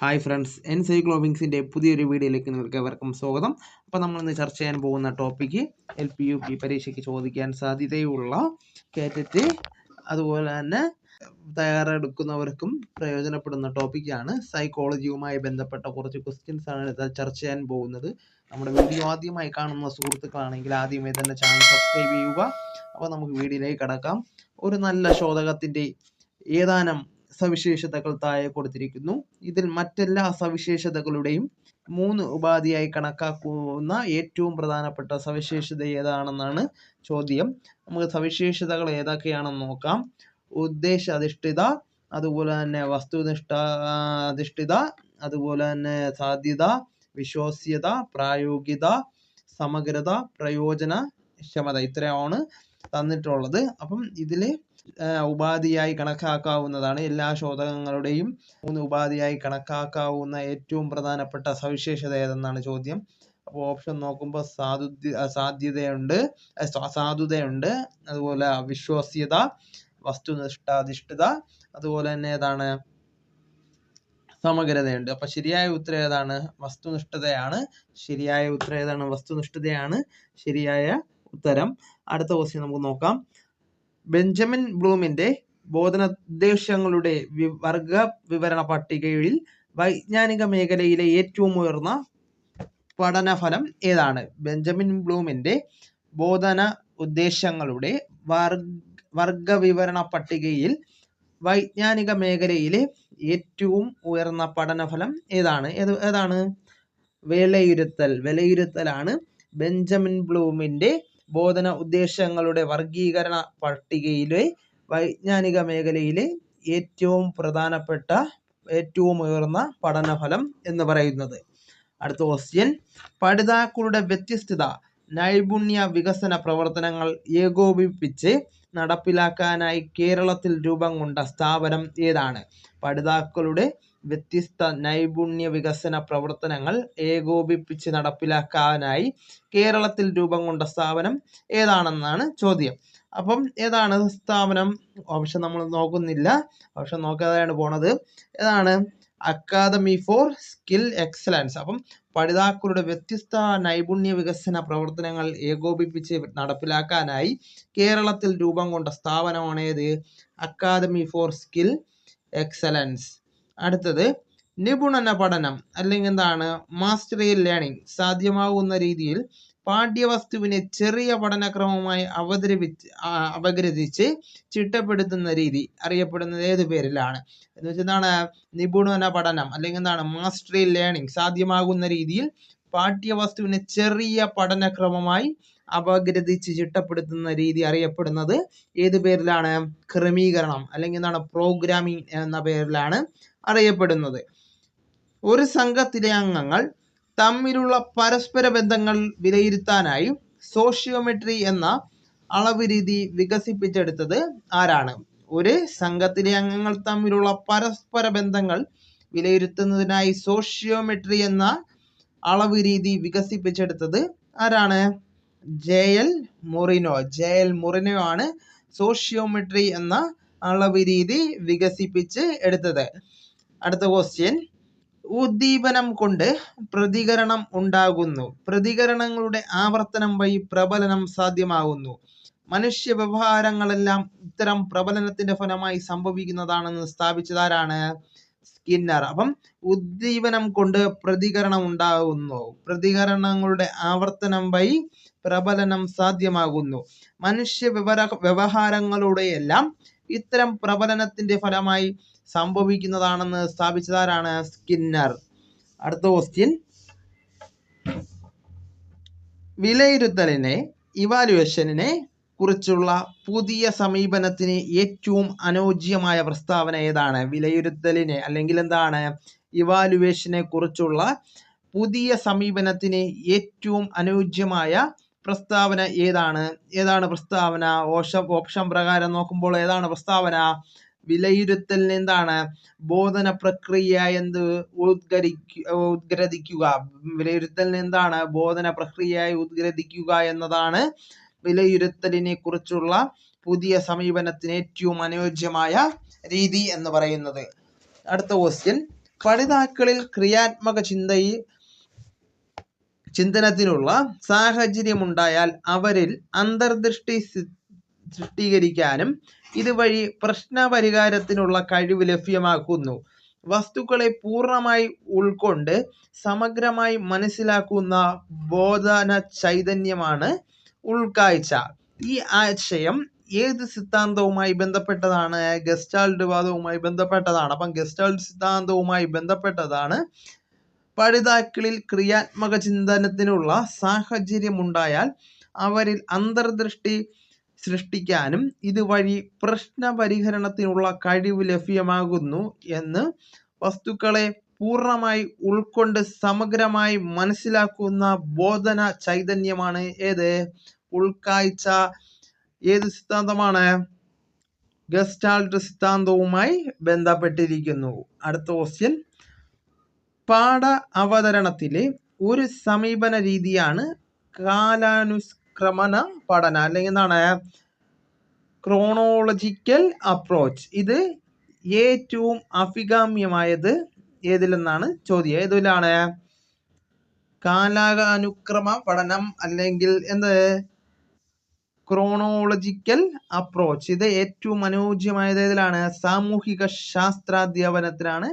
Hi friends, എൻസൈക്ലോബിങ്സിൻ്റെ പുതിയൊരു വീഡിയോയിലേക്ക് നിങ്ങൾക്ക് എവർക്കും സ്വാഗതം. അപ്പോൾ നമ്മളിന്ന് ചർച്ച ചെയ്യാൻ പോകുന്ന ടോപ്പിക്ക് LP-UP പരീക്ഷയ്ക്ക് ചോദിക്കാൻ സാധ്യതയുള്ള കേട്ടിട്ട് അതുപോലെ തന്നെ തയ്യാറെടുക്കുന്നവർക്കും പ്രയോജനപ്പെടുന്ന ടോപ്പിക്കാണ്. സൈക്കോളജിയുമായി ബന്ധപ്പെട്ട കുറച്ച് ക്വസ്റ്റ്യൻസ് ആണ് ചർച്ച ചെയ്യാൻ പോകുന്നത്. നമ്മുടെ വീഡിയോ ആദ്യമായി കാണുന്ന സുഹൃത്തുക്കളാണെങ്കിൽ ആദ്യമേ തന്നെ ചാനൽ സബ്സ്ക്രൈബ് ചെയ്യുക. അപ്പോൾ നമുക്ക് വീഡിയോയിലേക്ക് കടക്കാം. ഒരു നല്ല ശോധകത്തിൻ്റെ ഏതാനും സവിശേഷതകൾ താഴെ കൊടുത്തിരിക്കുന്നു. ഇതിൽ മറ്റെല്ലാ സവിശേഷതകളുടെയും 3 ഉപാധിയായി കണക്കാക്കുന്ന ഏറ്റവും പ്രധാനപ്പെട്ട സവിശേഷത ഏതാണെന്നാണ് ചോദ്യം. നമുക്ക് സവിശേഷതകൾ ഏതൊക്കെയാണെന്ന് നോക്കാം. ഉദ്ദേശ അധിഷ്ഠിത, അതുപോലെ തന്നെ വസ്തുനിഷ്ഠ അധിഷ്ഠിത, അതുപോലെ തന്നെ സാധ്യത, വിശ്വാസ്യത, പ്രായോഗികത, സമഗ്രത, പ്രയോജനക്ഷമത, ഇത്രയാണ് തന്നിട്ടുള്ളത്. അപ്പം ഇതിൽ ഉപാധിയായി കണക്കാക്കാവുന്നതാണ്. എല്ലാ ശോധകങ്ങളുടെയും 3 ഉപാധിയായി കണക്കാക്കാവുന്ന ഏറ്റവും പ്രധാനപ്പെട്ട സവിശേഷത ഏതെന്നാണ് ചോദ്യം. അപ്പോൾ ഓപ്ഷൻ നോക്കുമ്പോൾ സാധുതയുണ്ട്, അതുപോലെ വിശ്വാസ്യത, വസ്തുനിഷ്ഠാധിഷ്ഠിത, അതുപോലെ തന്നെ ഏതാണ് സമഗ്രതയുണ്ട്. അപ്പൊ ശരിയായ ഉത്തരം ഏതാണ്? വസ്തുനിഷ്ഠതയാണ്. വസ്തുനിഷ്ഠതയാണ് ശരിയായ ഉത്തരം. അടുത്ത ക്വസ്റ്റ്യൻ നമുക്ക് നോക്കാം. ബെഞ്ചമിൻ ബ്ലൂമിന്റെ ബോധനോദ്ദേശ്യങ്ങളുടെ വർഗ വിവരണ പട്ടികയിൽ വൈജ്ഞാനിക മേഖലയിലെ ഏറ്റവും ഉയർന്ന പഠനഫലം ഏതാണ്? ബെഞ്ചമിൻ ബ്ലൂമിന്റെ ബോധന ഉദ്ദേശ്യങ്ങളുടെ വർഗ വിവരണ പട്ടികയിൽ വൈജ്ഞാനിക മേഖലയിലെ ഏറ്റവും ഉയർന്ന പഠനഫലം ഏതാണ്? വിലയിരുത്തലാണ് ബെഞ്ചമിൻ ബ്ലൂമിന്റെ ബോധന ഉദ്ദേശ്യങ്ങളുടെ വർഗീകരണ പട്ടികയിലെ വൈജ്ഞാനിക മേഖലയിലെ ഏറ്റവും പ്രധാനപ്പെട്ട ഏറ്റവും ഉയർന്ന പഠനഫലം എന്ന് പറയുന്നത്. അടുത്ത ക്വസ്റ്റ്യൻ. പഠിതാക്കളുടെ വ്യത്യസ്ത നൈപുണ്യ വികസന പ്രവർത്തനങ്ങൾ ഏകോപിപ്പിച്ച് നടപ്പിലാക്കാനായി കേരളത്തിൽ രൂപം കൊണ്ട സ്ഥാപനം ഏതാണ്? പഠിതാക്കളുടെ വ്യത്യസ്ത നൈപുണ്യ വികസന പ്രവർത്തനങ്ങൾ ഏകോപിപ്പിച്ച് നടപ്പിലാക്കാനായി കേരളത്തിൽ രൂപം കൊണ്ട സ്ഥാപനം ഏതാണെന്നാണ് ചോദ്യം. അപ്പം ഏതാണ് സ്ഥാപനം? ഓപ്ഷൻ നമ്മൾ നോക്കുന്നില്ല, ഓപ്ഷൻ നോക്കാതെയാണ് പോണത്. ഏതാണ്? Academy for skill excellence. അപ്പം പഠിതാക്കളുടെ വ്യത്യസ്ത നൈപുണ്യ വികസന പ്രവർത്തനങ്ങൾ ഏകോപിപ്പിച്ച് നടപ്പിലാക്കാനായി കേരളത്തിൽ രൂപം കൊണ്ട സ്ഥാപനമാണ് ഏത്? Academy for skill excellence. അടുത്തത്, നിപുണന പഠനം അല്ലെങ്കിൽ എന്താണ് മാസ്റ്ററി ലേണിംഗ് സാധ്യമാകുന്ന രീതിയിൽ പാഠ്യവസ്തുവിനെ ചെറിയ പഠനക്രമമായി അപഗ്രഥിച്ച് ചിട്ടപ്പെടുത്തുന്ന രീതി അറിയപ്പെടുന്നത് ഏത് പേരിലാണ്? എന്ന് വെച്ചാൽ എന്താണ് നിപുണന പഠനം അല്ലെങ്കിൽ എന്താണ് മാസ്റ്ററി ലേണിംഗ് സാധ്യമാകുന്ന രീതിയിൽ പാഠ്യവസ്തുവിനെ ചെറിയ പഠനക്രമമായി അപഗ്രഥിച്ച് ചിട്ടപ്പെടുത്തുന്ന രീതി അറിയപ്പെടുന്നത് ഏത് പേരിലാണ്? ക്രമീകരണം അല്ലെങ്കിൽ എന്താണ് പ്രോഗ്രാമിംഗ് എന്ന പേരിലാണ് അറിയപ്പെടുന്നത്. ഒരു സംഘത്തിലെ അംഗങ്ങൾ തമ്മിലുള്ള പരസ്പര ബന്ധങ്ങൾ വിലയിരുത്താനായി സോഷ്യോമെട്രി എന്ന അളവ് രീതി വികസിപ്പിച്ചെടുത്തത് ആരാണ്? ഒരു സംഘത്തിലെ അംഗങ്ങൾ തമ്മിലുള്ള പരസ്പര ബന്ധങ്ങൾ വിലയിരുത്തുന്നതിനായി സോഷ്യോമെട്രി എന്ന അളവ് രീതി വികസിപ്പിച്ചെടുത്തത് ആരാണ്? JL മൊറിനോ ആണ് സോഷ്യോമെട്രി എന്ന അളവ് രീതി വികസിപ്പിച്ച് എടുത്തത്. അടുത്ത ക്വസ്റ്റ്യൻ. ഉദ്ദീപനം കൊണ്ട് പ്രതികരണം ഉണ്ടാകുന്നു. പ്രതികരണങ്ങളുടെ ആവർത്തനം വഴി പ്രബലനം സാധ്യമാകുന്നു. മനുഷ്യ വ്യവഹാരങ്ങളെല്ലാം ഇത്തരം പ്രബലനത്തിന്റെ ഫലമായി സംഭവിക്കുന്നതാണെന്ന് സ്ഥാപിച്ചതാരാണ്? സ്കിന്നർ. അപ്പം ഉദ്ദീപനം കൊണ്ട് പ്രതികരണം ഉണ്ടാകുന്നു. പ്രതികരണങ്ങളുടെ ആവർത്തനം വഴി പ്രബലനം സാധ്യമാകുന്നു. മനുഷ്യ വ്യവഹാരങ്ങളുടെയെല്ലാം ഇത്തരം പ്രബലനത്തിന്റെ ഫലമായി സംഭവിക്കുന്നതാണെന്ന് സ്ഥാപിച്ചതാരാണ്? സ്കിന്നർ. അടുത്ത ക്വസ്റ്റ്യൻ. ഇവാലുവേഷനെ കുറിച്ചുള്ള പുതിയ സമീപനത്തിന് ഏറ്റവും അനുയോജ്യമായ പ്രസ്താവന ഏതാണ്? വിലയിരുത്തലിനെ അല്ലെങ്കിൽ എന്താണ് ഇവാലുവേഷനെ കുറിച്ചുള്ള പുതിയ സമീപനത്തിന് ഏറ്റവും അനുയോജ്യമായ പ്രസ്താവന ഏതാണ് പ്രസ്താവന? ഓപ്ഷൻ പ്രകാരം നോക്കുമ്പോൾ ഏതാണ് പ്രസ്താവന? വിലയിരുത്തലിന് എന്താണ് ബോധന പ്രക്രിയ എന്ന് ഉദ്ഗ്രഥിക്കുക. വിലയിരുത്തലിന് എന്താണ് ബോധന പ്രക്രിയയായി ഉദ്ഗ്രഥിക്കുക എന്നതാണ് വിലയിരുത്തലിനെ കുറിച്ചുള്ള പുതിയ സമീപനത്തിന് ഏറ്റവും അനുയോജ്യമായ രീതി എന്ന് പറയുന്നത്. അടുത്ത ക്വസ്റ്റ്യൻ. പഠിതാക്കളിൽ ക്രിയാത്മക ചിന്തനത്തിനുള്ള സാഹചര്യമുണ്ടായാൽ അവരിൽ അന്തർദൃഷ്ടി സൃഷ്ടികരിക്കാനും ഇതുവഴി പ്രശ്നപരിഹാരത്തിനുള്ള കഴിവ് ലഭ്യമാക്കുന്നു. വസ്തുക്കളെ പൂർണ്ണമായി ഉൾക്കൊണ്ട് സമഗ്രമായി മനസ്സിലാക്കുന്ന ബോധന ചൈതന്യമാണ് ഉൾക്കാഴ്ച. ഈ ആശയം ഏത് സിദ്ധാന്തവുമായി ബന്ധപ്പെട്ടതാണ്? ഗസ്റ്റാൾട്ട് വാദവുമായി ബന്ധപ്പെട്ടതാണ്. അപ്പം ഗസ്റ്റാൾട്ട് സിദ്ധാന്തവുമായി ബന്ധപ്പെട്ടതാണ് പഠിതാക്കളിൽ ക്രിയാത്മക ചിന്തനത്തിനുള്ള സാഹചര്യമുണ്ടായാൽ അവരിൽ അന്തർദൃഷ്ടി സൃഷ്ടിക്കാനും ഇതുവഴി പ്രശ്നപരിഹരണത്തിനുള്ള കഴിവ് ലഭ്യമാകുന്നു എന്ന് വസ്തുക്കളെ പൂർണ്ണമായി ഉൾക്കൊണ്ട് സമഗ്രമായി മനസ്സിലാക്കുന്ന ബോധന ചൈതന്യമാണ് ഏത്? ഉൾക്കാഴ്ച. ഏത് സിദ്ധാന്തമാണ്? ഗസ്റ്റാൾട്ട് സിദ്ധാന്തവുമായി ബന്ധപ്പെട്ടിരിക്കുന്നു. അടുത്ത ക്വസ്റ്റ്യൻ, പാഠ അവതരണത്തിലെ ഒരു സമീപന രീതിയാണ് കാലാനുക്രമണ പഠന, അല്ലെങ്കിൽ എന്താണ്? Chronological approach. ഇത് ഏറ്റവും അഭികാമ്യമായത് ഏതിലെന്നാണ് ചോദ്യം. ഏതിലാണ്? കാലാനുക്രമ പഠനം അല്ലെങ്കിൽ എന്ത്? Chronological approach. ഇത് ഏറ്റവും അനുയോജ്യമായത് ഏതിലാണ്? സാമൂഹിക ശാസ്ത്രാധ്യാപനത്തിനാണ്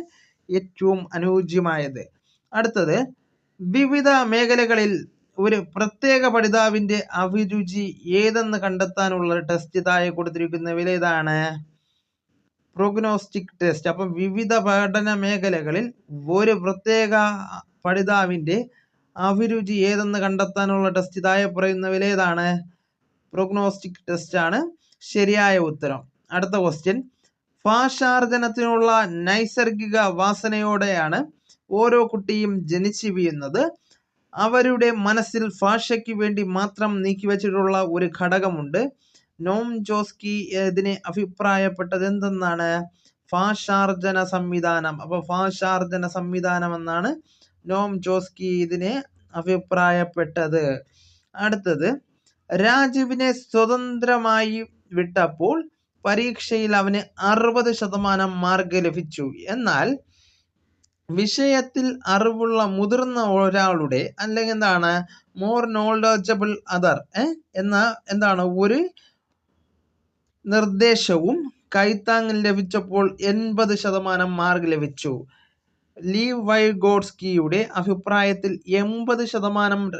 ഏറ്റവും അനുയോജ്യമായത്. അടുത്തത്, വിവിധ മേഖലകളിൽ ഒരു പ്രത്യേക പഠിതാവിന്റെ അഭിരുചി ഏതെന്ന് കണ്ടെത്താനുള്ള ടെസ്റ്റ് താഴെ കൊടുത്തിരിക്കുന്നവയിൽ ഏതാണ്? Prognostic test. അപ്പം വിവിധ പഠന മേഖലകളിൽ ഒരു പ്രത്യേക പഠിതാവിന്റെ അഭിരുചി ഏതെന്ന് കണ്ടെത്താനുള്ള ടെസ്റ്റ് താഴെ പറയുന്നവയിൽ ഏതാണ്? പ്രോഗ്നോസ്റ്റിക് ടെസ്റ്റ് ആണ് ശരിയായ ഉത്തരം. അടുത്ത ക്വസ്റ്റ്യൻ, ഭാഷാർജനത്തിനുള്ള നൈസർഗിക വാസനയോടെയാണ് ഓരോ കുട്ടിയും ജനിച്ചു വീഴുന്നത്. അവരുടെ മനസ്സിൽ ഭാഷയ്ക്ക് വേണ്ടി മാത്രം നീക്കിവെച്ചിട്ടുള്ള ഒരു ഘടകമുണ്ട്. നോം ചോസ്കി ഇതിനെ അഭിപ്രായപ്പെട്ടത് എന്തെന്നാണ്? ഭാഷാർജന സംവിധാനം. അപ്പൊ ഭാഷാർജന സംവിധാനം എന്നാണ് നോം ചോസ്കി ഇതിനെ അഭിപ്രായപ്പെട്ടത്. അടുത്തത്, രാജുവിനെ സ്വതന്ത്രമായി വിട്ടപ്പോൾ പരീക്ഷയിൽ അവന് 60% മാർക്ക് ലഭിച്ചു. എന്നാൽ വിഷയത്തിൽ അറിവുള്ള മുതിർന്ന ഒരാളുടെ, അല്ലെങ്കിൽ എന്താണ്, മോർ നോളജബിൾ അതർ എന്താണ് ഒരു നിർദ്ദേശവും കൈത്താങ്ങൽ ലഭിച്ചപ്പോൾ 80% മാർക്ക് ലഭിച്ചു. ലീവ് വൈഗോട്സ്കിയുടെ അഭിപ്രായത്തിൽ 80%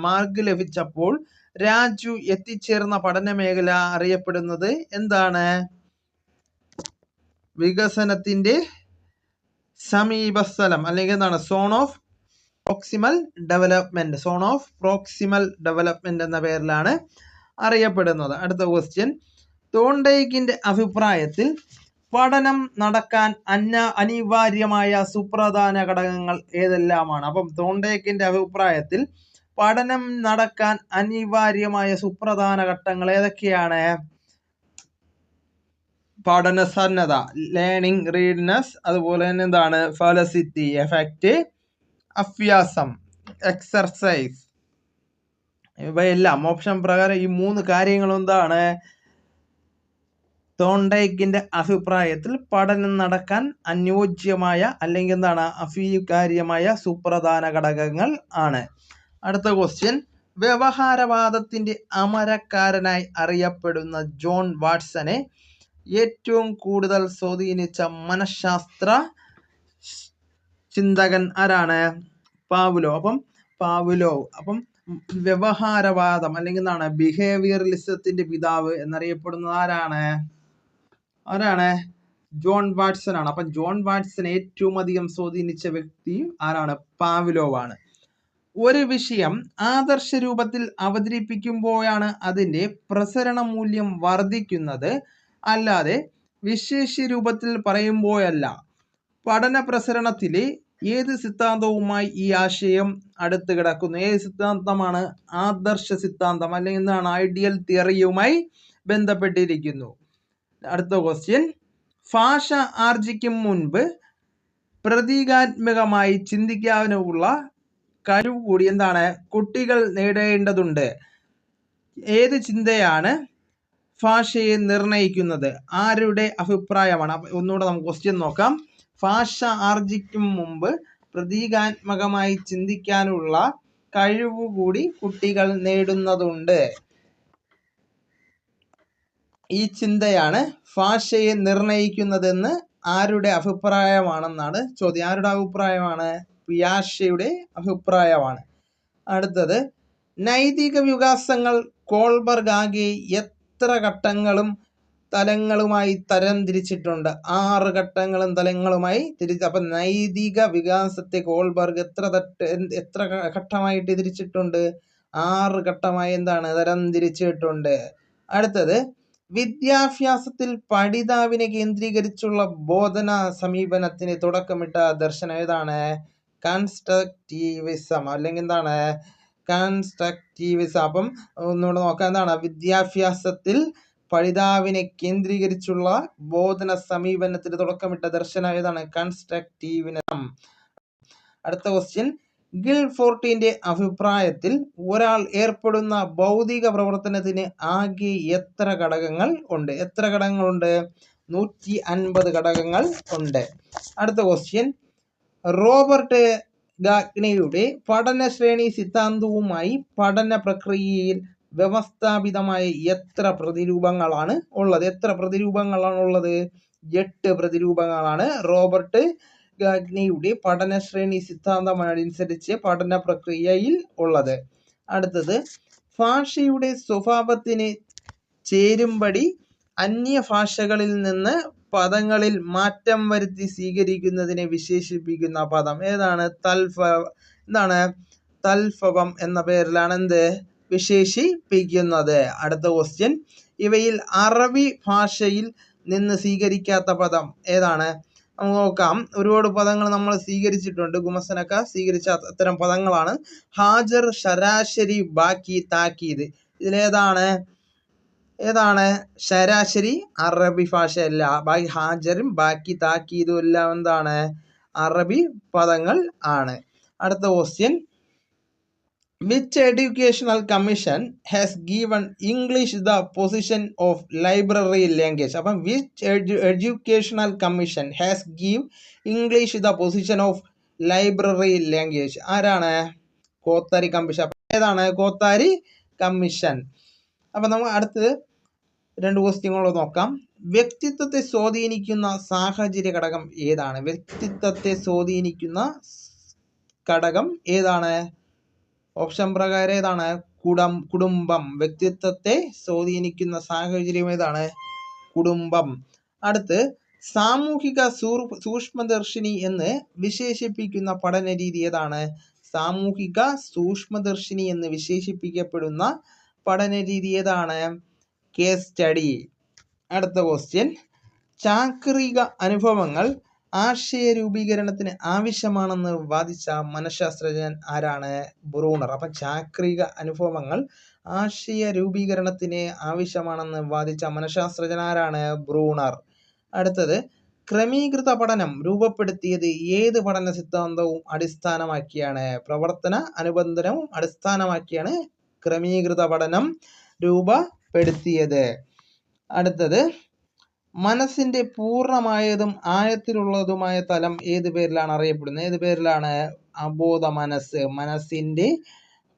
മാർക്ക് ലഭിച്ചപ്പോൾ രാജു എത്തിച്ചേർന്ന പഠന മേഖല അറിയപ്പെടുന്നത് എന്താണ്? വികസനത്തിന്റെ സമീപസ്ഥലം, അല്ലെങ്കിൽ എന്താണ്? Zone of proximal development. Zone of proximal development എന്ന പേരിലാണ് അറിയപ്പെടുന്നത്. അടുത്ത ക്വസ്റ്റ്യൻ, തോണ്ടൈക്കിന്റെ അഭിപ്രായത്തിൽ പഠനം നടക്കാൻ അനിവാര്യമായ സുപ്രധാന ഘടകങ്ങൾ ഏതെല്ലാമാണ്? അപ്പം തോണ്ടൈക്കിന്റെ അഭിപ്രായത്തിൽ പഠനം നടക്കാൻ അനിവാര്യമായ സുപ്രധാന ഘട്ടങ്ങൾ ഏതൊക്കെയാണ്? പഠനസന്നദ്ധ, ലേണിംഗ് റീഡിനെസ്, അതുപോലെ തന്നെ എന്താണ്? ഫെലസിറ്റി, എഫക്റ്റ്, അഭ്യാസം, എക്സർസൈസ്. ഇവയെല്ലാം ഓപ്ഷൻ പ്രകാരം ഈ 3 കാര്യങ്ങളും എന്താണ്? തോണ്ടൈക്കിന്റെ അഭിപ്രായത്തിൽ പഠനം നടക്കാൻ അനുയോജ്യമായ, അല്ലെങ്കിൽ എന്താണ്? അഭികാര്യമായ സുപ്രധാന ഘടകങ്ങൾ ആണ്. അടുത്ത ക്വസ്റ്റ്യൻ, വ്യവഹാരവാദത്തിന്റെ അമരക്കാരനായി അറിയപ്പെടുന്ന ജോൺ വാട്സനെ ഏറ്റവും കൂടുതൽ സ്വാധീനിച്ച മനഃശാസ്ത്ര ചിന്തകൻ ആരാണ്? പാവ്ലോവ്. അപ്പം വ്യവഹാരവാദം, അല്ലെങ്കിൽ എന്താണ്? ബിഹേവിയറലിസത്തിന്റെ പിതാവ് എന്നറിയപ്പെടുന്നത് ആരാണ്? ജോൺ വാട്സൺ ആണ്. അപ്പം ജോൺ വാട്സൺ ഏറ്റവും അധികം സ്വാധീനിച്ച വ്യക്തി ആരാണ്? പാവ്ലോവ് ആണ്. ഒരു വിഷയം ആദർശ രൂപത്തിൽ അവതരിപ്പിക്കുമ്പോഴാണ് അതിന്റെ പ്രസരണ മൂല്യം വർദ്ധിക്കുന്നത്, അല്ലാതെ വിശേഷ്യ രൂപത്തിൽ പറയുമ്പോഴല്ല. പഠന പ്രസരണത്തിലെ ഏത് സിദ്ധാന്തവുമായി ഈ ആശയം അടുത്ത് കിടക്കുന്നു? ഏത് സിദ്ധാന്തമാണ്? ആദർശ സിദ്ധാന്തം, അല്ലെങ്കിൽ എന്താണ്? ഐഡിയൽ തിയറിയുമായി ബന്ധപ്പെട്ടിരിക്കുന്നു. അടുത്ത ക്വസ്റ്റ്യൻ, ഭാഷ ആർജിക്കും മുൻപ് പ്രതീകാത്മകമായി ചിന്തിക്കാനുള്ള കഴിവ് കൂടി എന്താണ്? കുട്ടികൾ നേടേണ്ടതുണ്ട്. ഏത് ചിന്തയാണ് ഭാഷയെ നിർണയിക്കുന്നത്? ആരുടെ അഭിപ്രായമാണ്? ഒന്നുകൂടെ നമുക്ക് ക്വസ്റ്റ്യൻ നോക്കാം. ഭാഷ ആർജിക്കും മുമ്പ് പ്രതീകാത്മകമായി ചിന്തിക്കാനുള്ള കഴിവുകൂടി കുട്ടികൾ നേടുന്നതുണ്ട്. ഈ ചിന്തയാണ് ഭാഷയെ നിർണയിക്കുന്നതെന്ന് ആരുടെ അഭിപ്രായമാണെന്നാണ് ചോദ്യം. ആരുടെ അഭിപ്രായമാണ്? പിയാഷെയുടെ അഭിപ്രായമാണ്. അടുത്തത്, നൈതിക വികാസങ്ങൾ കോൾബർഗ് ആകെ എത്ര ഘട്ടങ്ങളും തലങ്ങളുമായി തരംതിരിച്ചിട്ടുണ്ട്? 6 ഘട്ടങ്ങളും തലങ്ങളുമായി തിരിച്ച്. അപ്പൊ നൈതിക വികാസത്തെ കോൾബർഗ് എത്ര ഘട്ടമായിട്ട് തിരിച്ചിട്ടുണ്ട്? 6 ഘട്ടമായി തരംതിരിച്ചിട്ടുണ്ട്. അടുത്തത്, വിദ്യാഭ്യാസത്തിൽ പഠിതാവിനെ കേന്ദ്രീകരിച്ചുള്ള ബോധന സമീപനത്തിന് തുടക്കമിട്ട ദർശനം ഏതാണ്? കൺസ്ട്രക്റ്റിവിസം അല്ലെങ്കിൽ കൺസ്ട്രക്റ്റിവിസം. അപ്പം ഒന്നുകൂടെ നോക്കാം. വിദ്യാഭ്യാസത്തിൽ പഠിതാവിനെ കേന്ദ്രീകരിച്ചുള്ള ബോധന സമീപനത്തിന് തുടക്കമിട്ട ദർശനം ഏതാണ്? കൺസ്ട്രക്റ്റിവിസം. അടുത്ത ക്വസ്റ്റ്യൻ, ഗിൽഫോർട്ടിന്റെ അഭിപ്രായത്തിൽ ഒരാൾ ഏർപ്പെടുന്ന ഭൗതിക പ്രവർത്തനത്തിന് ആകെ എത്ര ഘടകങ്ങൾ ഉണ്ട്? എത്ര ഘടകങ്ങളുണ്ട്? 150 ഘടകങ്ങൾ ഉണ്ട്. അടുത്ത ക്വസ്റ്റ്യൻ, റോബർട്ട് ഗാഗ്നെയുടെ പഠനശ്രേണി സിദ്ധാന്തവുമായി പഠന പ്രക്രിയയിൽ വ്യവസ്ഥാപിതമായ എത്ര പ്രതിരൂപങ്ങളാണ് ഉള്ളത്? എത്ര പ്രതിരൂപങ്ങളാണ് ഉള്ളത്? 8 പ്രതിരൂപങ്ങളാണ് റോബർട്ട് ഗാഗ്നെയുടെ പഠനശ്രേണി സിദ്ധാന്തമനുസരിച്ച് പഠന പ്രക്രിയയിൽ ഉള്ളത്. അടുത്തത്, ഭാഷയുടെ സ്വഭാവത്തിന് ചേരുംപടി അന്യഭാഷകളിൽ നിന്ന് പദങ്ങളിൽ മാറ്റം വരുത്തി സ്വീകരിക്കുന്നതിനെ വിശേഷിപ്പിക്കുന്ന പദം ഏതാണ്? തൽഫവം എന്ന പേരിലാണ് വിശേഷിപ്പിക്കുന്നത്. അടുത്ത ക്വസ്റ്റ്യൻ, ഇവയിൽ അറബി ഭാഷയിൽ നിന്ന് സ്വീകരിക്കാത്ത പദം ഏതാണ്? നമുക്ക് നോക്കാം. ഒരുപാട് പദങ്ങൾ നമ്മൾ സ്വീകരിച്ചിട്ടുണ്ട്. ഗുമസനക്ക സ്വീകരിച്ച അത്തരം പദങ്ങളാണ് ഹാജർ, ശരാശരി, ബാക്കി, താക്കീത്. ഇതിലേതാണ് ശരാശരി? അറബി ഭാഷയല്ല. ബാക്കി ഹാജറും ബാക്കി താക്കീതും എല്ലാം അറബി പദങ്ങൾ ആണ്. അടുത്ത question, which educational commission has given English the position of library language? അപ്പം which educational commission has give English the position of library language? ആരാണ്? കോത്താരി കമ്മീഷൻ. ഏതാണ് കോത്താരി കമ്മീഷൻ? അപ്പം നമ്മൾ അടുത്ത് 2 ക്വസ്റ്റ്യനുകൾ നോക്കാം. വ്യക്തിത്വത്തെ സ്വാധീനിക്കുന്ന സാഹചര്യ ഘടകം ഏതാണ്? വ്യക്തിത്വത്തെ സ്വാധീനിക്കുന്ന ഘടകം ഏതാണ്? ഓപ്ഷൻ പ്രകാരം ഏതാണ്? കുടുംബം. വ്യക്തിത്വത്തെ സ്വാധീനിക്കുന്ന സാഹചര്യം ഏതാണ്? കുടുംബം. അടുത്ത്, സാമൂഹിക സൂക്ഷ്മദർശിനി എന്ന് വിശേഷിപ്പിക്കുന്ന പഠന രീതി ഏതാണ്? സാമൂഹിക സൂക്ഷ്മദർശിനി എന്ന് വിശേഷിപ്പിക്കപ്പെടുന്ന പഠന രീതി ഏതാണ്? Case study. അടുത്ത ക്വസ്റ്റ്യൻ, ചാക്രിക അനുഭവങ്ങൾ ആശയ രൂപീകരണത്തിന് ആവശ്യമാണെന്ന് വാദിച്ച മനഃശാസ്ത്രജ്ഞൻ ആരാണ്? ബ്രൂണർ. അപ്പം ചാക്രിക അനുഭവങ്ങൾ ആശയ രൂപീകരണത്തിന് ആവശ്യമാണെന്ന് വാദിച്ച മനഃശാസ്ത്രജ്ഞൻ ആരാണ്? ബ്രൂണർ. അടുത്തത്, ക്രമീകൃത പഠനം രൂപപ്പെടുത്തിയത് ഏത് പഠന സിദ്ധാന്തവും അടിസ്ഥാനമാക്കിയാണ്? പ്രവർത്തന അനുബന്ധനവും അടിസ്ഥാനമാക്കിയാണ് ക്രമീകൃത പഠനം രൂപപ്പെടുത്തിയത്. അടുത്തത്, മനസ്സിന്റെ പൂർണ്ണമായതും ആഴത്തിലുള്ളതുമായ തലം ഏത് പേരിലാണ് അറിയപ്പെടുന്നത്? ഏത് പേരിലാണ്? അബോധ മനസ്സ്. മനസ്സിന്റെ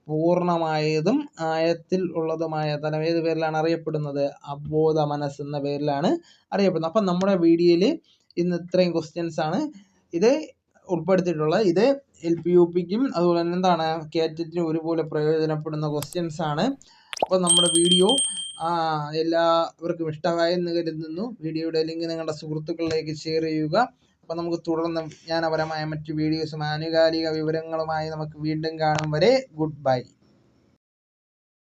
പൂർണ്ണമായതും ആഴത്തിൽ ഉള്ളതുമായ തലം ഏത് പേരിലാണ് അറിയപ്പെടുന്നത്? അബോധ മനസ്സ് എന്ന പേരിലാണ് അറിയപ്പെടുന്നത്. അപ്പം നമ്മുടെ വീഡിയോയിൽ ഇന്ന് ഇത്രയും ക്വസ്റ്റ്യൻസ് ആണ് ഇത് ഉൾപ്പെടുത്തിയിട്ടുള്ളത്. ഇത് LP-UPക്കും അതുപോലെ തന്നെ കേറ്ററ്റിനും ഒരുപോലെ പ്രയോജനപ്പെടുന്ന ക്വസ്റ്റ്യൻസ് ആണ്. അപ്പോൾ നമ്മുടെ വീഡിയോ എല്ലാവർക്കും ഇഷ്ടമായെന്ന് കരുതുന്നു. വീഡിയോയുടെ ലിങ്ക് നിങ്ങളുടെ സുഹൃത്തുക്കളിലേക്ക് ഷെയർ ചെയ്യുക. അപ്പോൾ നമുക്ക് തുടർന്ന് വിജ്ഞാനപരമായ മറ്റു വീഡിയോസും ആനുകാലിക വിവരങ്ങളുമായി നമുക്ക് വീണ്ടും കാണും വരെ ഗുഡ് ബൈ.